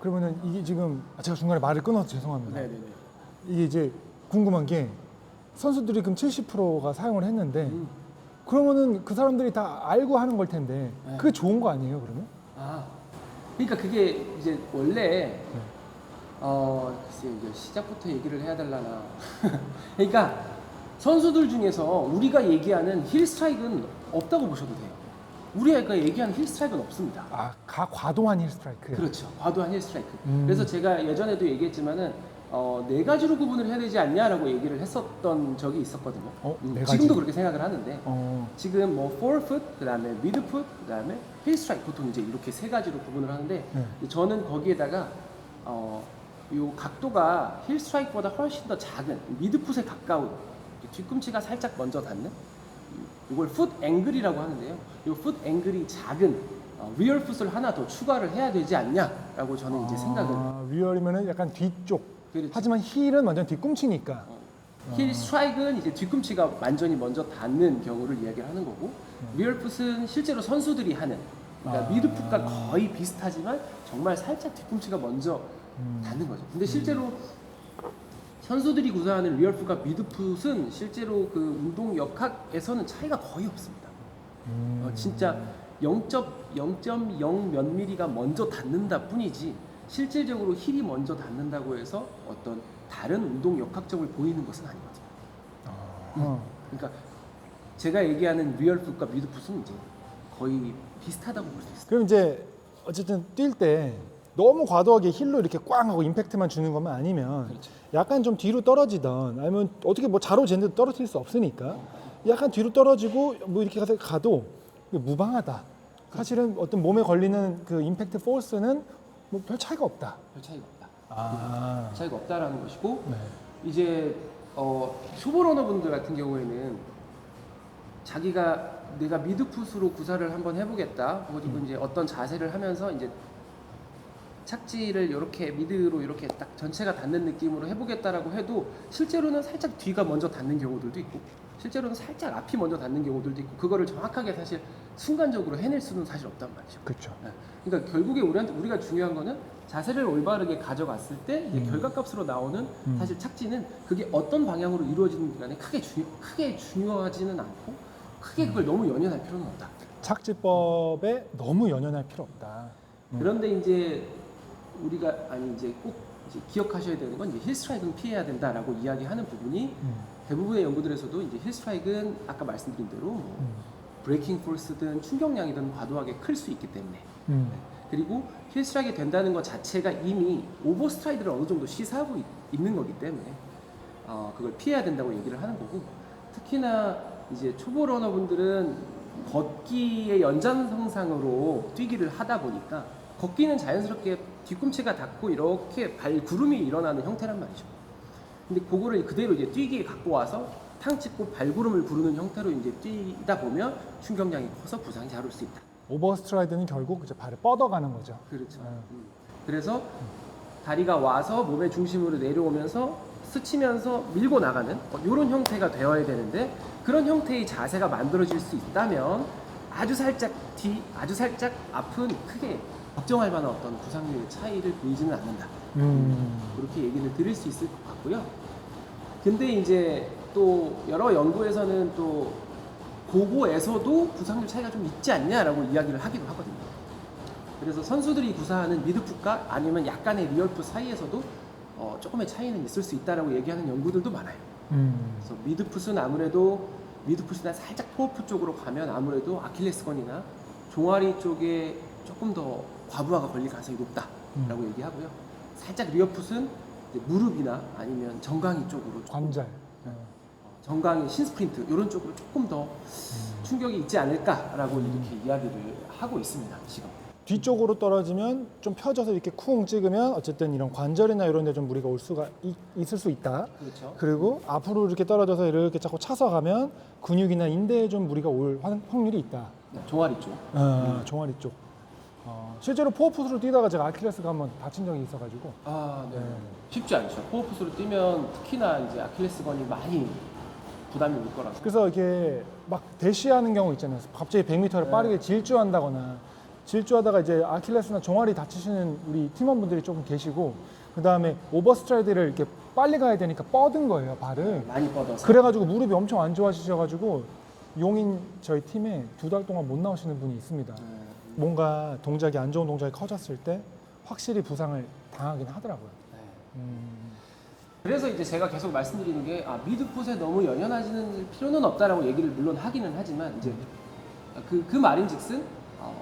그러면은 이게 지금 제가 중간에 말을 끊어서 죄송합니다. 네네네. 이게 이제 궁금한 게 선수들이 그럼 70%가 사용을 했는데 그러면은 그 사람들이 다 알고 하는 걸 텐데 네. 그게 좋은 거 아니에요, 그러면? 아, 그러니까 그게 이제 원래 글쎄 이제 시작부터 얘기를 해야 될라나. 그러니까 선수들 중에서 우리가 얘기하는 힐 스트라이크는 없다고 보셔도 돼요. 우리가 얘기하는 힐 스트라이크는 없습니다. 과도한 힐 스트라이크. 그렇죠. 과도한 힐 스트라이크. 그래서 제가 예전에도 얘기했지만은 네 가지로 구분을 해야 되지 않냐라고 얘기를 했었던 적이 있었거든요. 네 가지? 지금도 그렇게 생각을 하는데 지금 뭐 forefoot, 그다음에 midfoot, 그다음에 힐 스트라이크 보통 이제 이렇게 세 가지로 구분을 하는데 저는 거기에다가 요 각도가 힐 스트라이크보다 훨씬 더 작은 미드풋에 가까운 뒤꿈치가 살짝 먼저 닿는 이걸 풋 앵글이라고 하는데요. 이 풋 앵글이 작은 리얼 풋을 하나 더 추가를 해야 되지 않냐라고 저는 이제 생각을. 리얼이면은 약간 뒤쪽. 그렇지. 하지만 힐은 완전 뒤꿈치니까. 힐 스트라이크는 이제 뒤꿈치가 완전히 먼저 닿는 경우를 이야기를 하는 거고 리얼 풋은 실제로 선수들이 하는 그러니까 미드풋과 거의 비슷하지만 정말 살짝 뒤꿈치가 먼저 닿는 거죠. 근데 실제로 선수들이 구사하는 리얼풋과 미드풋은 실제로 그 운동 역학에서는 차이가 거의 없습니다. 진짜 0.0 몇 미리가 먼저 닿는다 뿐이지 실질적으로 힐이 먼저 닿는다고 해서 어떤 다른 운동 역학점을 보이는 것은 아니거든요. 그러니까 제가 얘기하는 리얼풋과 미드풋은 이제 거의 비슷하다고 볼 수 있어요. 그럼 이제 어쨌든 뛸 때 너무 과도하게 힐로 이렇게 꽝 하고 임팩트만 주는 것만 아니면 그렇죠. 약간 좀 뒤로 떨어지던 아니면 어떻게 뭐 자로 쟀는데 떨어뜨릴 수 없으니까 약간 뒤로 떨어지고 뭐 이렇게 가도 무방하다. 사실은 어떤 몸에 걸리는 그 임팩트 포스는 뭐 별 차이가 없다. 별 차이가 없다. 차이가 없다라는 것이고 네. 이제 초보 러너분들 같은 경우에는 자기가 내가 미드풋으로 구사를 한번 해보겠다. 그리고 이제 어떤 자세를 하면서 이제 착지를 이렇게 미드로 이렇게 딱 전체가 닿는 느낌으로 해보겠다라고 해도 실제로는 살짝 뒤가 먼저 닿는 경우들도 있고 실제로는 살짝 앞이 먼저 닿는 경우들도 있고 그거를 정확하게 사실 순간적으로 해낼 수는 사실 없단 말이죠. 그렇죠. 그러니까 결국에 우리가 중요한 거는 자세를 올바르게 가져갔을 때 이제 결과값으로 나오는 사실 착지는 그게 어떤 방향으로 이루어지는 간에 크게 중요하지는 않고 크게 그걸 너무 연연할 필요는 없다. 착지법에 너무 연연할 필요 없다. 그런데 이제 우리가 이제 꼭 이제 기억하셔야 되는 건 이제 힐 스트라이크는 피해야 된다라고 이야기하는 부분이 대부분의 연구들에서도 이제 힐 스트라이크는 아까 말씀드린 대로 뭐 브레이킹 포스든 충격량이든 과도하게 클 수 있기 때문에 그리고 힐 스트라이크 된다는 것 자체가 이미 오버 스트라이드를 어느 정도 시사하고 있는 거기 때문에 그걸 피해야 된다고 얘기를 하는 거고 특히나 이제 초보 러너분들은 걷기의 연장선상으로 뛰기를 하다 보니까 걷기는 자연스럽게 뒤꿈치가 닿고 이렇게 발구름이 일어나는 형태란 말이죠. 근데 그거를 그대로 이제 뛰기에 갖고 와서 탕 찍고 발구름을 구르는 형태로 이제 뛰다 보면 충격량이 커서 부상이 잘 올 수 있다. 오버스트라이드는 결국 이제 발을 뻗어가는 거죠. 그렇죠. 그래서 다리가 와서 몸의 중심으로 내려오면서 스치면서 밀고 나가는 이런 형태가 되어야 되는데 그런 형태의 자세가 만들어질 수 있다면 아주 살짝 뒤, 아주 살짝 앞은 크게 걱정할 만한 어떤 부상률의 차이를 보이지는 않는다. 그렇게 얘기를 드릴 수 있을 것 같고요. 근데 이제 또 여러 연구에서는 또 고고에서도 부상률 차이가 좀 있지 않냐라고 이야기를 하기도 하거든요. 그래서 선수들이 구사하는 미드풋과 아니면 약간의 리얼풋 사이에서도 조금의 차이는 있을 수 있다라고 얘기하는 연구들도 많아요. 그래서 미드풋은 아무래도 미드풋이나 살짝 포어풋 쪽으로 가면 아무래도 아킬레스건이나 종아리 쪽에 조금 더 과부하가 걸릴 가능성이 높다라고 얘기하고요. 살짝 리어풋은 이제 무릎이나 아니면 정강이 쪽으로 관절. 정강이 신스프린트 이런 쪽으로 조금 더 충격이 있지 않을까라고 이렇게 이야기를 하고 있습니다. 지금. 뒤쪽으로 떨어지면 좀 펴져서 이렇게 쿵 찍으면 어쨌든 이런 관절이나 이런 데 좀 무리가 올 수가 있을 수 있다. 그렇죠. 그리고 앞으로 이렇게 떨어져서 이렇게 자꾸 차서 가면 근육이나 인대에 좀 무리가 올 확률이 있다. 종아리 쪽. 종아리 쪽. 실제로 포어풋으로 뛰다가 제가 아킬레스가 한번 다친 적이 있어가지고. 네. 쉽지 않죠. 포어풋으로 뛰면 특히나 이제 아킬레스건이 많이 부담이 올 거라서. 그래서 이게 막 대시하는 경우 있잖아요. 갑자기 100m를 빠르게 질주한다거나 질주하다가 이제 아킬레스나 종아리 다치시는 우리 팀원분들이 조금 계시고, 그 다음에 오버스트라이드를 이렇게 빨리 가야 되니까 뻗은 거예요, 발을. 많이 뻗어서. 그래가지고 무릎이 엄청 안 좋아지셔가지고 용인 저희 팀에 2달 동안 못 나오시는 분이 있습니다. 뭔가 동작이 안 좋은 동작이 커졌을 때 확실히 부상을 당하긴 하더라고요. 네. 그래서 이제 제가 계속 말씀드리는 게 미드풋에 너무 연연하지는 필요는 없다라고 얘기를 물론 하기는 하지만 이제 그 말인즉슨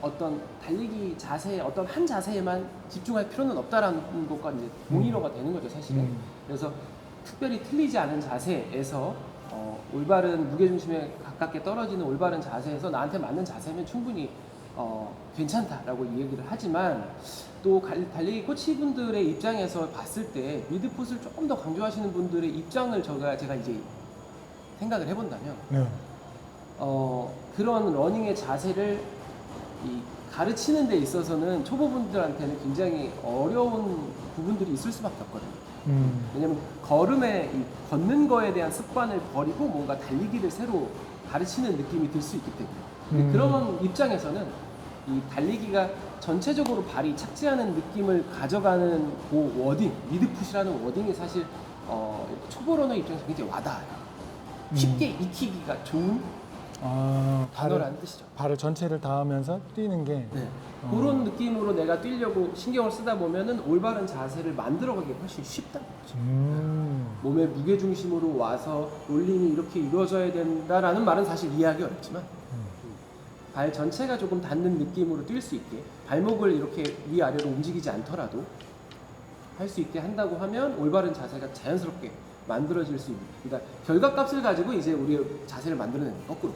어떤 달리기 자세 어떤 한 자세에만 집중할 필요는 없다라는 것과 이제 동일어가 되는 거죠 사실은. 그래서 특별히 틀리지 않은 자세에서 올바른 무게중심에 가깝게 떨어지는 올바른 자세에서 나한테 맞는 자세면 충분히 괜찮다라고 얘기를 하지만 또 달리기 코치분들의 입장에서 봤을 때 미드풋을 조금 더 강조하시는 분들의 입장을 제가 이제 생각을 해본다면 네. 그런 러닝의 자세를 가르치는 데 있어서는 초보분들한테는 굉장히 어려운 부분들이 있을 수밖에 없거든요. 왜냐면 걸음에 걷는 거에 대한 습관을 버리고 뭔가 달리기를 새로 가르치는 느낌이 들 수 있기 때문에 근데 그런 입장에서는 이 달리기가 전체적으로 발이 착지하는 느낌을 가져가는 그 워딩, 미드풋이라는 워딩이 사실 초보 러너 입장에서 굉장히 와닿아요. 쉽게 익히기가 좋은 단어라는 뜻이죠. 발을 전체를 닿으면서 뛰는 게 네. 그런 느낌으로 내가 뛰려고 신경을 쓰다 보면은 올바른 자세를 만들어가기 훨씬 쉽다는 거죠. 몸의 무게 중심으로 와서 롤링이 이렇게 이루어져야 된다라는 말은 사실 이해하기 어렵지만 발 전체가 조금 닿는 느낌으로 뛸 수 있게 발목을 이렇게 위아래로 움직이지 않더라도 할 수 있게 한다고 하면 올바른 자세가 자연스럽게 만들어질 수 있는, 그러니까 결과값을 가지고 이제 우리의 자세를 만들어내는 거꾸로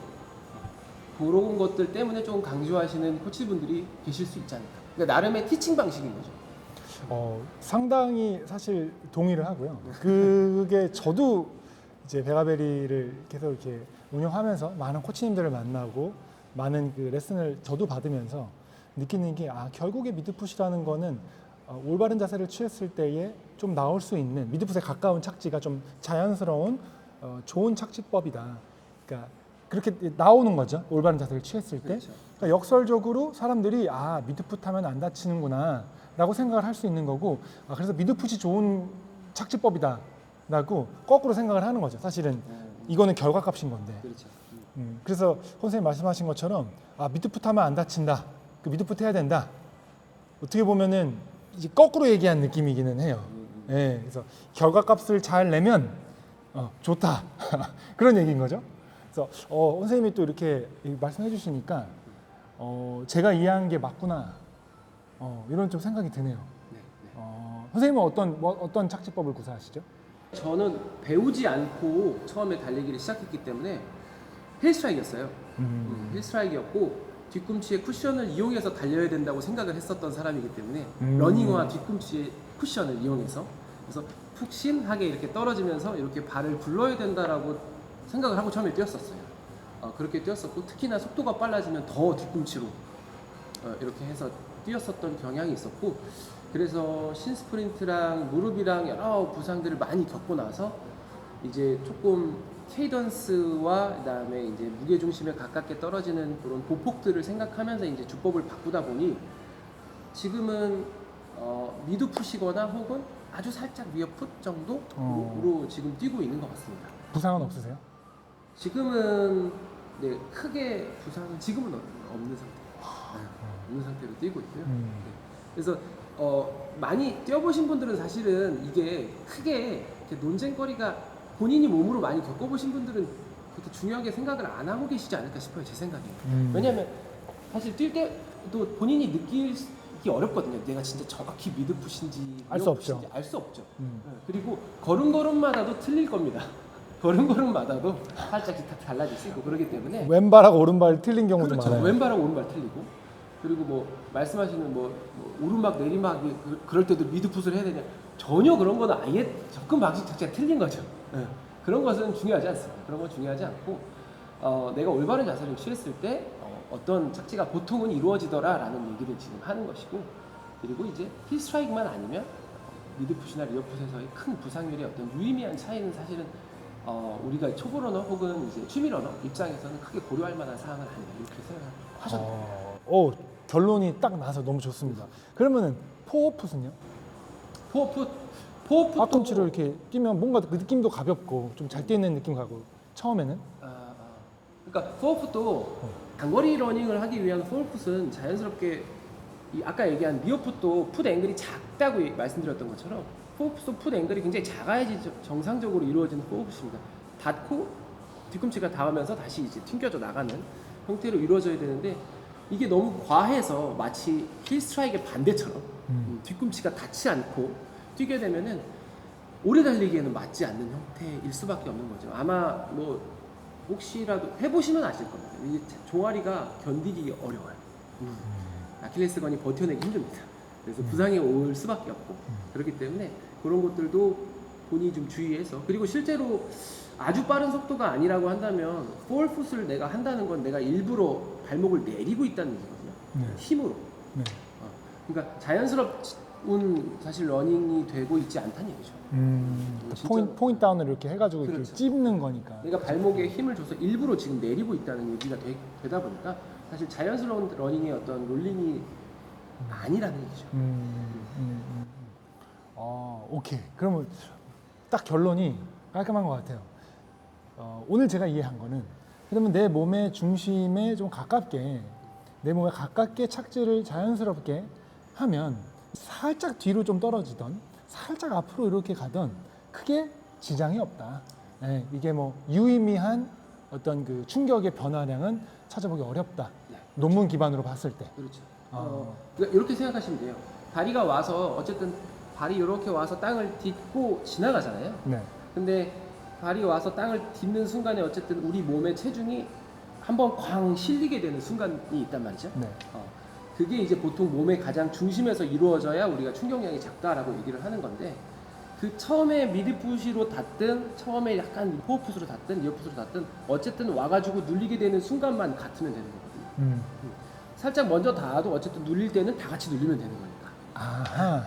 그런 것들 때문에 조금 강조하시는 코치분들이 계실 수 있지 않을까. 그러니까 나름의 티칭 방식인 거죠. 상당히 사실 동의를 하고요. 그게 저도 이제 베가베리를 계속 이렇게 운영하면서 많은 코치님들을 만나고 많은 그 레슨을 저도 받으면서 느끼는 게 결국에 미드풋이라는 거는 올바른 자세를 취했을 때에 좀 나올 수 있는 미드풋에 가까운 착지가 좀 자연스러운 좋은 착지법이다. 그러니까 그렇게 나오는 거죠. 올바른 자세를 취했을 때. 그렇죠. 그러니까 역설적으로 사람들이 미드풋 하면 안 다치는구나 라고 생각을 할 수 있는 거고, 그래서 미드풋이 좋은 착지법이다 라고 거꾸로 생각을 하는 거죠. 사실은 이거는 결과값인 건데. 그렇죠. 그래서 선생님 말씀하신 것처럼 미드풋 하면 안 다친다, 그 미드풋 해야 된다, 어떻게 보면은 이제 거꾸로 얘기한 느낌이기는 해요. 네, 그래서 결과값을 잘 내면 좋다 그런 얘기인 거죠. 그래서 선생님이 또 이렇게 말씀해 주시니까 제가 이해한 게 맞구나 이런 좀 생각이 드네요. 네. 선생님은 어떤 착지법을 구사하시죠? 저는 배우지 않고 처음에 달리기를 시작했기 때문에 힐스트라이크였어요. 힐스트라이크였고 뒤꿈치에 쿠션을 이용해서 달려야 된다고 생각을 했었던 사람이기 때문에 러닝화 뒤꿈치에 쿠션을 이용해서 그래서 푹신하게 이렇게 떨어지면서 이렇게 발을 굴러야 된다라고 생각을 하고 처음에 뛰었었어요. 그렇게 뛰었었고 특히나 속도가 빨라지면 더 뒤꿈치로 이렇게 해서 뛰었었던 경향이 있었고 그래서 신스프린트랑 무릎이랑 여러 부상들을 많이 겪고 나서 이제 조금 케이던스와 그다음에 이제 무게 중심에 가깝게 떨어지는 그런 보폭들을 생각하면서 이제 주법을 바꾸다 보니 지금은 미드풋이거나 혹은 아주 살짝 위어풋 정도로 지금 뛰고 있는 것 같습니다. 부상은 없으세요? 지금은 네, 크게 부상은 지금은 없는 상태. 없는 상태로 뛰고 있고요. 네. 그래서 많이 뛰어보신 분들은 사실은 이게 크게 이렇게 논쟁거리가 본인이 몸으로 많이 겪어보신 분들은 그렇게 중요하게 생각을 안 하고 계시지 않을까 싶어요. 제 생각에. 왜냐하면 사실 뛸 때도 본인이 느끼기 어렵거든요. 내가 진짜 정확히 미드풋인지 알 수 없죠. 알 수 없죠. 그리고 걸음걸음마다도 틀릴 겁니다. 걸음걸음마다도 살짝 달라질 수 있고 그러기 때문에 왼발하고 오른발 틀린 경우도 그렇죠. 많아요. 왼발하고 오른발 틀리고 그리고 뭐 말씀하시는 뭐 오르막 내리막이 그럴 때도 미드풋을 해야 되냐 전혀 그런 거는 아예 접근 방식 자체가 틀린 거죠. 그런 것은 중요하지 않습니다. 그런 건 중요하지 않고 내가 올바른 자세를 취했을 때 어떤 착지가 보통은 이루어지더라라는 얘기를 지금 하는 것이고 그리고 이제 힐 스트라이크만 아니면 미드풋이나 리어풋에서의 큰 부상률의 어떤 유의미한 차이는 사실은 우리가 초보 러너 혹은 이제 취미 러너 입장에서는 크게 고려할 만한 사항은 아니다 이렇게 생각하셔도 됩니다. 결론이 딱 나서 너무 좋습니다. 그러면은 포어풋은요? 포어풋도 앞꿈치로 이렇게 뛰면 뭔가 그 느낌도 가볍고 좀 잘 뛰는 느낌 가고 처음에는 그러니까 포어풋도 단거리 러닝을 하기 위한 포어풋은 자연스럽게 아까 얘기한 리어풋도 풋 앵글이 작다고 말씀드렸던 것처럼 포어풋도 풋 앵글이 굉장히 작아야지 정상적으로 이루어지는 포어풋입니다. 닿고 뒤꿈치가 닿으면서 다시 이제 튕겨져 나가는 형태로 이루어져야 되는데 이게 너무 과해서 마치 힐 스트라이크의 반대처럼 뒤꿈치가 닿지 않고 뛰게 되면은 오래 달리기에는 맞지 않는 형태일 수밖에 없는 거죠. 아마 뭐 혹시라도 해보시면 아실 겁니다. 이게 종아리가 견디기 어려워요. 아킬레스건이 버텨내기 힘듭니다. 그래서 부상이 올 수밖에 없고 그렇기 때문에 그런 것들도 본인이 좀 주의해서 그리고 실제로 아주 빠른 속도가 아니라고 한다면 포얼풋을 내가 한다는 건 내가 일부러 발목을 내리고 있다는 얘기거든요. 네. 힘으로. 네. 그러니까 자연스러운 사실 러닝이 되고 있지 않다는 얘기죠. 진짜로. 포인트 다운을 이렇게 해가지고 이렇게 그렇죠. 찝는 거니까. 내가 발목에 힘을 줘서 일부러 지금 내리고 있다는 얘기가 되다 보니까 사실 자연스러운 러닝의 어떤 롤링이 아니라는 얘기죠. 오케이. 그러면 딱 결론이 깔끔한 것 같아요. 오늘 제가 이해한 거는 그러면 내 몸의 중심에 좀 가깝게 내 몸에 가깝게 착지를 자연스럽게 하면 살짝 뒤로 좀 떨어지던 살짝 앞으로 이렇게 가던 크게 지장이 없다. 네, 이게 뭐 유의미한 어떤 그 충격의 변화량은 찾아보기 어렵다. 네. 논문 기반으로 봤을 때. 그렇죠. 아. 그러니까 이렇게 생각하시면 돼요. 다리가 와서 어쨌든 발이 이렇게 와서 땅을 딛고 지나가잖아요. 네. 근데 발이 와서 땅을 딛는 순간에 어쨌든 우리 몸의 체중이 한번 쾅 실리게 되는 순간이 있단 말이죠. 네. 그게 이제 보통 몸의 가장 중심에서 이루어져야 우리가 충격량이 작다라고 얘기를 하는 건데 그 처음에 미드풋으로 닿든 처음에 약간 포어풋으로 닿든 리어풋으로 닿든 어쨌든 와가지고 눌리게 되는 순간만 같으면 되는 거거든요. 살짝 먼저 닿아도 어쨌든 눌릴 때는 다 같이 눌리면 되는 거니까. 아하.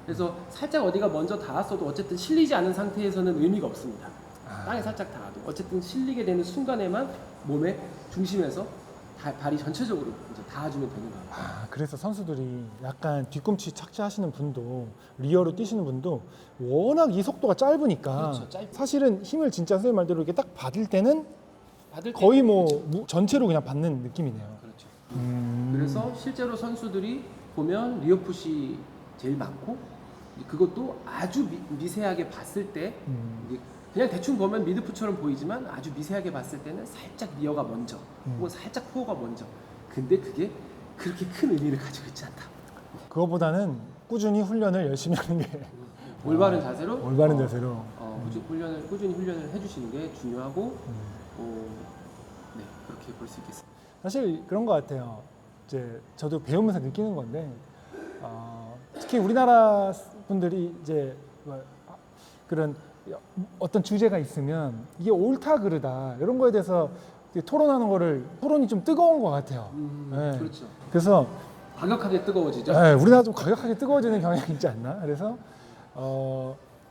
그래서 살짝 어디가 먼저 닿았어도 어쨌든 실리지 않은 상태에서는 의미가 없습니다. 땅에 살짝 닿아도 어쨌든 실리게 되는 순간에만 몸의 중심에서 발이 전체적으로 이제 닿아주면 되는 거예요. 그래서 선수들이 약간 뒤꿈치 착지하시는 분도 리어로 뛰시는 분도 워낙 이 속도가 짧으니까 그렇죠, 짧고. 사실은 힘을 진짜 선생님 말대로 이렇게 딱 받을 때는 받을 때 거의 뭐 전체로 그냥 받는 느낌이네요. 그렇죠. 그래서 실제로 선수들이 보면 리어풋이 제일 많고 그것도 아주 미세하게 봤을 때 이게 그냥 대충 보면 미드풋처럼 보이지만 아주 미세하게 봤을 때는 살짝 리어가 먼저 혹은 살짝 포어가 먼저 근데 그게 그렇게 큰 의미를 가지고 있지 않다. 그거보다는 꾸준히 훈련을 열심히 하는 게 올바른 자세로 올바른 자세로 꾸준히 훈련을 해주시는 게 중요하고 네 그렇게 볼 수 있겠습니다. 사실 그런 것 같아요. 이제 저도 배우면서 느끼는 건데 특히 우리나라 분들이 이제 그런 어떤 주제가 있으면 이게 옳다 그르다 이런 거에 대해서 토론하는 거를 토론이 좀 뜨거운 것 같아요. 네. 그렇죠. 그래서 과격하게 뜨거워지죠. 네, 우리나라 좀 과격하게 뜨거워지는 경향이 있지 않나? 그래서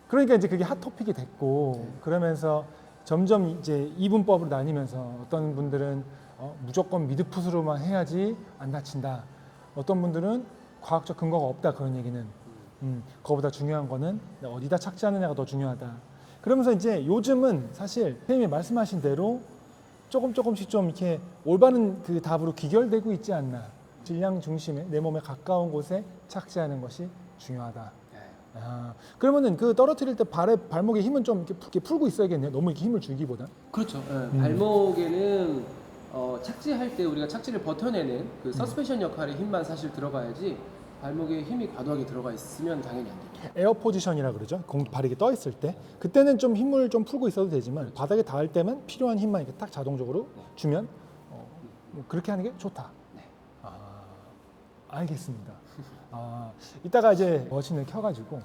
그러니까 이제 그게 핫 토픽이 됐고 그러면서 점점 이제 이분법으로 나뉘면서 어떤 분들은 무조건 미드풋으로만 해야지 안 다친다. 어떤 분들은 과학적 근거가 없다 그런 얘기는 그거보다 중요한 거는 어디다 착지하느냐가 더 중요하다. 그러면서 이제 요즘은 사실 선생님이 말씀하신 대로 조금씩 좀 이렇게 올바른 그 답으로 귀결되고 있지 않나. 질량 중심에 내 몸에 가까운 곳에 착지하는 것이 중요하다. 그러면은 그 떨어뜨릴 때 발목에 힘은 좀 이렇게 풀고 있어야겠네요. 너무 이렇게 힘을 주기보다. 그렇죠. 발목에는 착지할 때 우리가 착지를 버텨내는 그 서스펜션 역할의 힘만 사실 들어가야지 발목에 힘이 과도하게 들어가 있으면 당연히 안 돼요. 에어 포지션이라 그러죠. 발이 이렇게 떠 있을 때 그때는 좀 힘을 좀 풀고 있어도 되지만 그렇죠. 바닥에 닿을 때만 필요한 힘만 이렇게 딱 자동적으로 주면 뭐 그렇게 하는 게 좋다. 네. 알겠습니다. 이따가 이제 머신을 켜가지고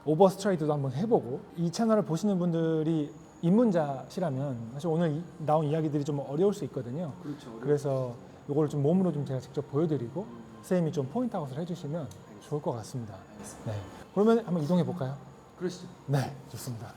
오버 스트라이드도 한번 해보고 이 채널을 보시는 분들이 입문자시라면 사실 오늘 나온 이야기들이 좀 어려울 수 있거든요. 그렇죠. 그래서 이걸 좀 몸으로 좀 제가 직접 보여드리고 선생님이 좀 포인트 아웃을 해주시면 좋을 것 같습니다. 네. 그러면 한번 이동해 볼까요? 그러시죠. 네, 좋습니다.